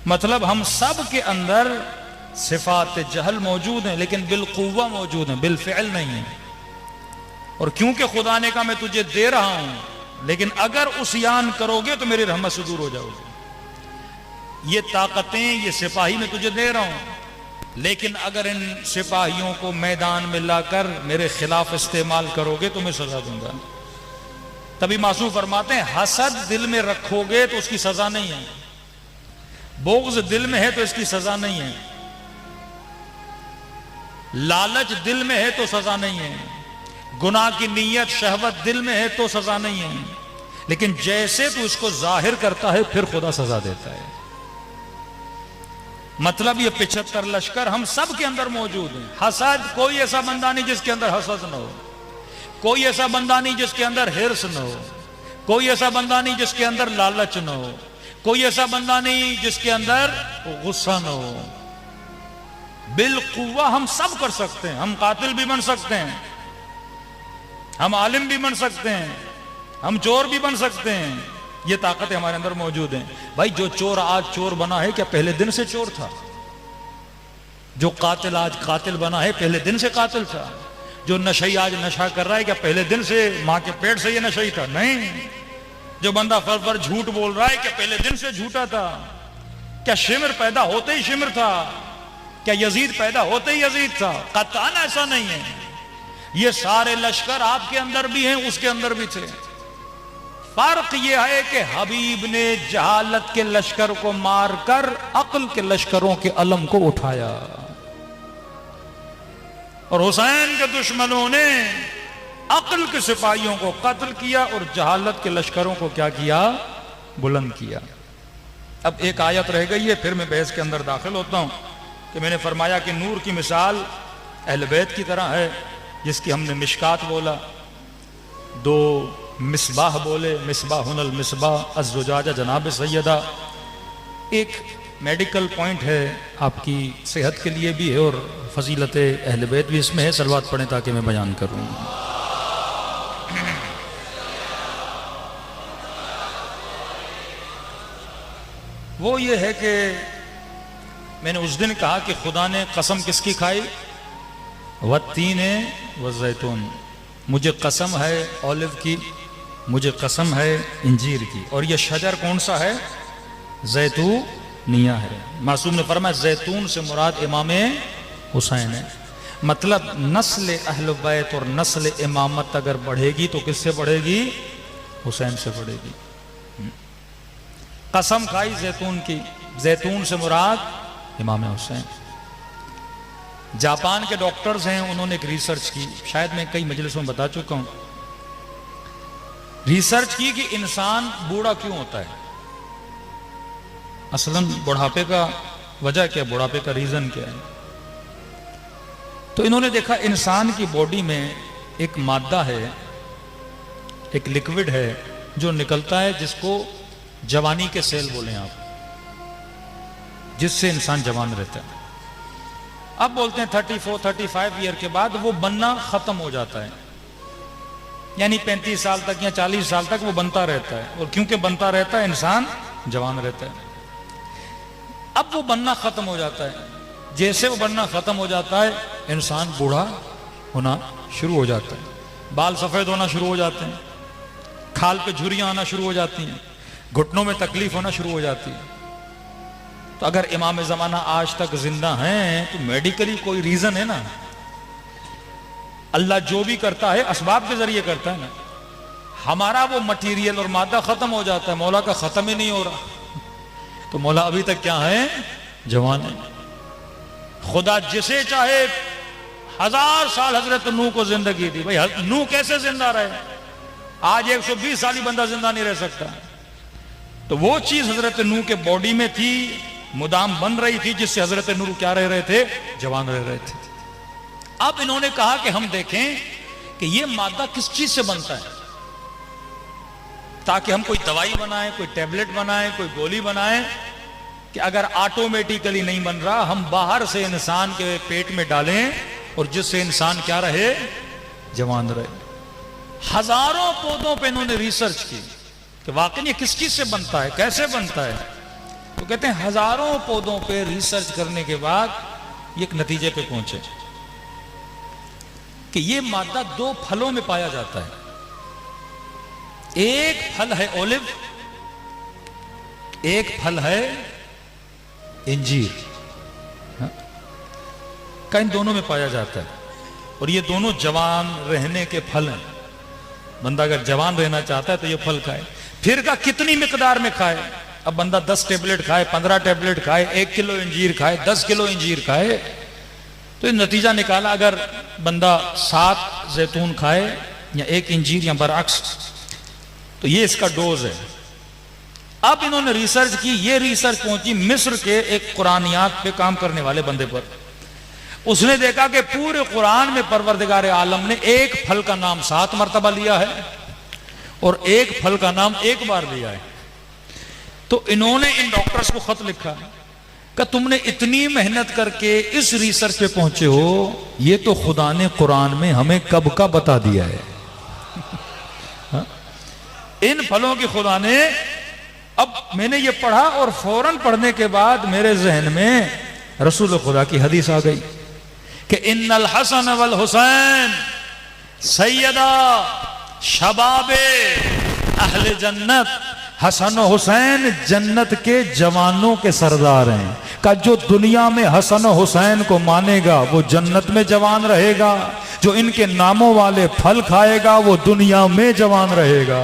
मतलब हम सब के अंदर सिफात जहल मौजूद हैं, लेकिन बिलकुव्वा मौजूद हैं, बिलफिल नहीं है। और क्योंकि खुदा ने कहा मैं तुझे दे रहा हूं, लेकिन अगर उस्यान करोगे तो मेरी रहमत से दूर हो जाओगे। ये ताकतें, ये सिपाही मैं तुझे दे रहा हूं, लेकिन अगर इन सिपाहियों को मैदान में लाकर मेरे खिलाफ इस्तेमाल करोगे तो मैं सजा दूंगा। तभी मासूम फरमाते हैं हसद दिल में रखोगे तो उसकी सजा नहीं है, बोग़्ज़ दिल में है तो इसकी सजा नहीं है, लालच दिल में है तो सजा नहीं है, गुनाह की नीयत शहवत दिल में है तो सजा नहीं है, लेकिन जैसे तू इसको जाहिर करता है फिर खुदा सजा देता है। मतलब ये 75 लश्कर हम सब के अंदर मौजूद हैं। हसद, कोई ऐसा बंदा नहीं जिसके अंदर हसद न हो, कोई ऐसा बंदा नहीं जिसके अंदर हिर्स न हो, कोई ऐसा बंदा नहीं जिसके अंदर लालच न हो, कोई ऐसा बंदा नहीं जिसके अंदर गुस्सा न हो। बिलकुव्वा हम सब कर सकते हैं। हम कातिल भी बन सकते हैं, हम आलिम भी बन सकते हैं, हम चोर भी बन सकते हैं। ये ताकतें हमारे अंदर मौजूद हैं। भाई जो चोर आज चोर बना है क्या पहले दिन से चोर था? जो कातिल आज कातिल बना है पहले दिन से कातिल था? जो नशई आज नशा कर रहा है क्या पहले दिन से मां के पेट से ये नशई था? नहीं। जो बंदा फर फर झूठ बोल रहा है क्या पहले दिन से झूठा था? क्या शिमर पैदा होते ही शिमर था? क्या यजीद पैदा होते ही यजीद था? कतान ऐसा नहीं है। ये सारे लश्कर आपके अंदर भी हैं, उसके अंदर भी थे। फर्क यह है कि हबीब ने जहालत के लश्कर को मारकर अक्ल के लश्करों के अलम को उठाया, और हुसैन के दुश्मनों ने अक्ल के सिपाहियों को कत्ल किया और जहालत के लश्करों को क्या किया? बुलंद किया। अब एक आयत रह गई है, फिर मैं बहस के अंदर दाखिल होता हूं कि मैंने फरमाया कि नूर की मिसाल अहले बैत की तरह है, जिसकी हमने मिशकात बोला, दो मिसबाह बोले, मिसबाहुल मिसबाह अज़्ज़ुजाजा जनाब सैयदा। एक मेडिकल पॉइंट है, आपकी सेहत के लिए भी है और फजीलत अहले बैत भी इसमें है। सलवात पढ़ें ताकि मैं बयान करूं। वो ये है कि मैंने उस दिन कहा कि खुदा ने कसम किसकी खाई? वत्तीन व ज़ैतून। मुझे कसम है ऑलिव की, मुझे कसम है इंजीर की। और ये शजर कौन सा है? ज़ैतूनिया है। मासूम ने फरमाया ज़ैतून से मुराद इमाम हुसैन है। मतलब नस्ल अहले बैत और नस्ल इमामत अगर बढ़ेगी तो किससे बढ़ेगी? हुसैन से बढ़ेगी। कसम खाई जैतून की, जैतून से मुराद इमाम हुसैन। जापान के डॉक्टर्स हैं, उन्होंने एक रिसर्च की, शायद मैं कई मजलिसों में बता चुका हूं। रिसर्च की कि इंसान बूढ़ा क्यों होता है, असलन बुढ़ापे का वजह क्या है, बुढ़ापे का रीजन क्या है। तो इन्होंने देखा इंसान की बॉडी में एक मादा है, एक लिक्विड है जो निकलता है, जिसको जवानी के सेल बोले आप, जिससे इंसान जवान रहता है। अब बोलते हैं 34-35 ईयर के बाद वो बनना खत्म हो जाता है, यानी 35 साल तक या 40 साल तक वो बनता रहता है, और क्योंकि बनता रहता है इंसान जवान रहता है। अब वो बनना खत्म हो जाता है, जैसे वो बनना खत्म हो जाता है इंसान बूढ़ा होना शुरू हो जाता है, बाल सफेद होना शुरू हो जाते हैं, खाल पे झुर्रियां आना शुरू हो जाती हैं, घुटनों में तकलीफ होना शुरू हो जाती है। तो अगर इमाम ज़माना आज तक जिंदा हैं तो मेडिकली कोई रीजन है ना। अल्लाह जो भी करता है असबाब के जरिए करता है ना। हमारा वो मटीरियल और मादा खत्म हो जाता है, मौला का खत्म ही नहीं हो रहा, तो मौला अभी तक क्या है? जवान है। खुदा जिसे चाहे 1000 साल हजरत नूह को जिंदगी दी। भाई नूह कैसे जिंदा रहे? आज 120 साल ही बंदा जिंदा नहीं रह सकता। तो वो चीज हजरत नूह के बॉडी में थी, मुदाम बन रही थी, जिससे हजरत नूह क्या रह रहे थे? जवान रह रहे थे। अब इन्होंने कहा कि हम देखें कि ये मादा किस चीज से बनता है, ताकि हम कोई दवाई बनाएं, कोई टैबलेट बनाएं, कोई गोली बनाएं, कि अगर ऑटोमेटिकली नहीं बन रहा, हम बाहर से इंसान के पेट में डालें और जिससे इंसान क्या रहे? जवान रहे। हजारों पौधों पे इन्होंने रिसर्च की कि वाकई ये किस चीज से बनता है, कैसे बनता है। तो कहते हैं हजारों पौधों पे रिसर्च करने के बाद एक नतीजे पे पहुंचे कि ये मादा 2 फलों में पाया जाता है। एक फल है ओलिव, एक फल है इंजीर, हाँ? का इन दोनों में पाया जाता है। और ये दोनों जवान रहने के फल हैं। बंदा अगर जवान रहना चाहता है तो ये फल खाए। फिर का कितनी मिकदार में खाए? अब बंदा 10 टेबलेट खाए, 15 टेबलेट खाए, 1 किलो इंजीर खाए, 10 किलो इंजीर खाए, तो ये नतीजा निकाला अगर बंदा 7 जैतून खाए या 1 इंजीर या बरअक्स, तो ये इसका डोज है। अब इन्होंने रिसर्च की, ये रिसर्च पहुंची मिस्र के एक कुरानियात पे काम करने वाले बंदे पर। उसने देखा कि पूरे कुरान में परवरदिगार आलम ने एक फल का नाम 7 मरतबा लिया है और एक फल का नाम 1 बार लिया है। तो इन्होंने इन डॉक्टर्स को खत लिखा कि तुमने इतनी मेहनत करके इस रिसर्च पे पहुंचे हो, ये तो खुदा ने कुरान में हमें कब का बता दिया है। हाँ? इन फलों की खुदा ने, अब मैंने ये पढ़ा और फौरन पढ़ने के बाद मेरे जहन में रसूल खुदा की हदीस आ गई कि इन्नल हसन वल हुसैन सैयदा शबाबे अहले जन्नत। हसन हुसैन जन्नत के जवानों के सरदार हैं। का जो दुनिया में हसन हुसैन को मानेगा वो जन्नत में जवान रहेगा, जो इनके नामों वाले फल खाएगा वो दुनिया में जवान रहेगा।